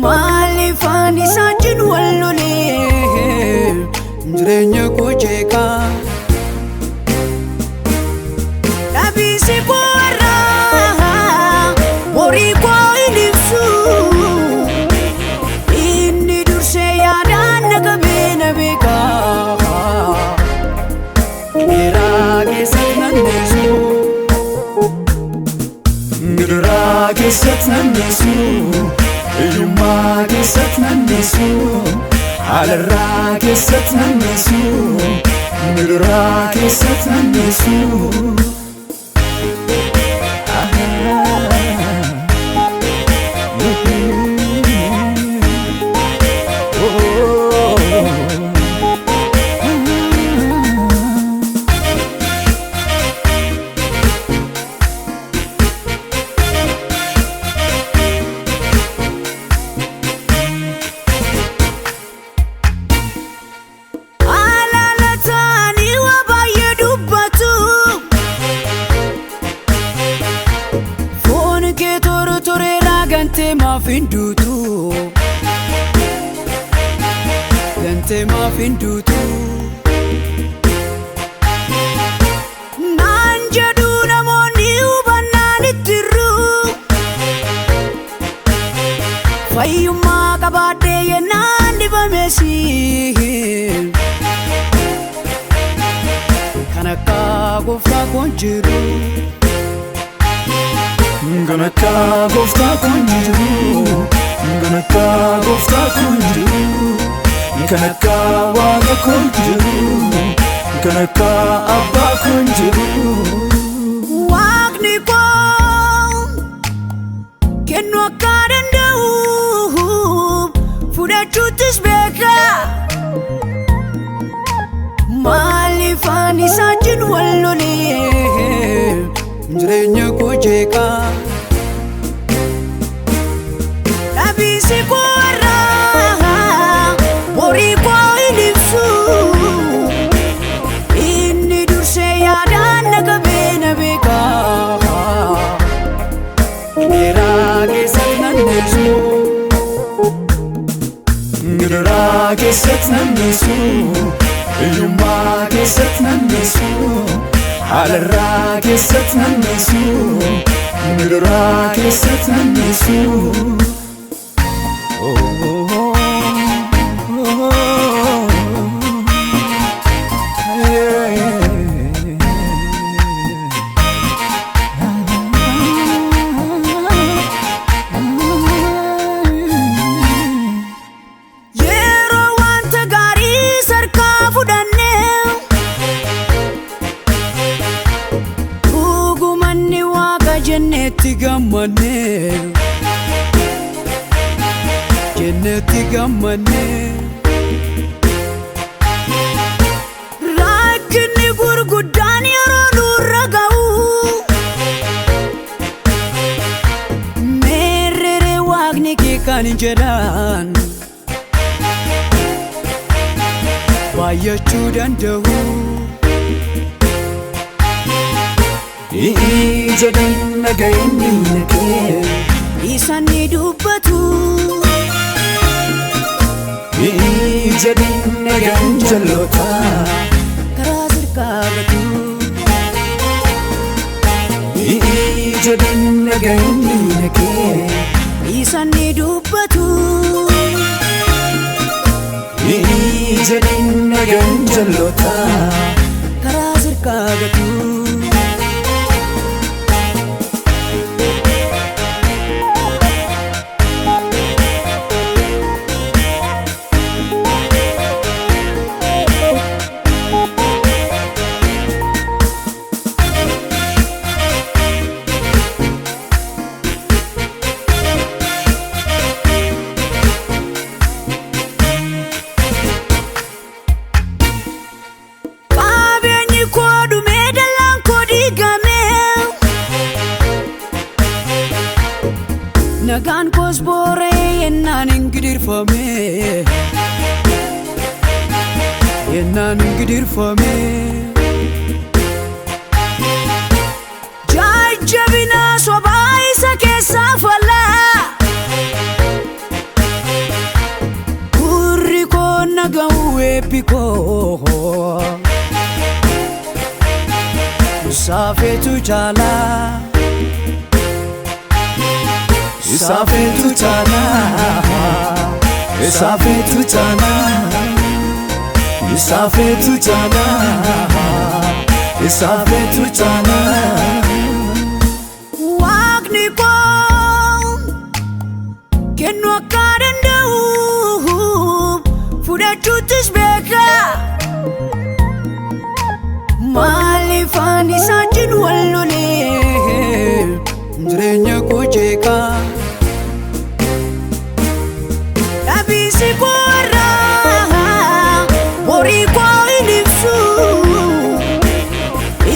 Malifani sajin wallone jirenya ko jeka Nabisi kwara mori ko ilipsu inni durse yadan nagabe nabeka Nirage satnanesu Nirage satnanesu Yuma gesatna nesu, alra gesatna nesu, nira gesatna nesu. Gante ma findutu Nanjadu namoni ubananitiru Fayuma kabade yenandi bamesi Kanaka gofta konjiru Ganaka gofta konjiru Ganaka gofta konjiru Ganaka waga konjiru Ganaka abba konjiru Wagni ko Kenwa karandau Fuda chutis beka Malifani sajin wallone jirenya ko jeka Nabisi kwara mori ko ilipsu inni durse yadan nagabe nabeka Nirage satnanesu Nirage satnanesu Yuma gesatnanesu alra gesatnanesu nira gesatnanesu Jannati gamane Rakni gurgudan yaronu ragau Merere wagni ke kan jalan Bayachu dandahu Ijadan nagaini nake Isani dubbatu Ijadan nagan jalota Karazir kabatu Ijadan nagaini nake Isani dubbatu Ijadan nagan jalota Karazir kabatu nagaan koos booree yennaan hin gidirfame yennaan hin gidirfame jajjabina sobaa isa keessaa fallaa gurri koo naga'u eebbikoo Isafetu jala Isafetu jala Isafetu jala Isafetu jala Isafetu jala Waqni ko kennu akka danda'u fudhachuutis beeka Malifani sajin wallole Jirenya ko jeka Abisi ko arra Bori ko inifsu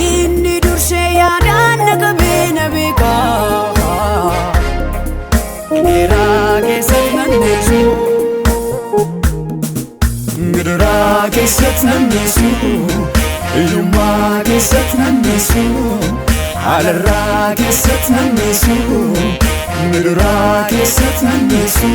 Inni durse yadan nagabe nabeka Nira kesat nannesu Nira kesat nannesu Yuma kesat nannesu Alarra kesat nannesu Nidura kesat nannesu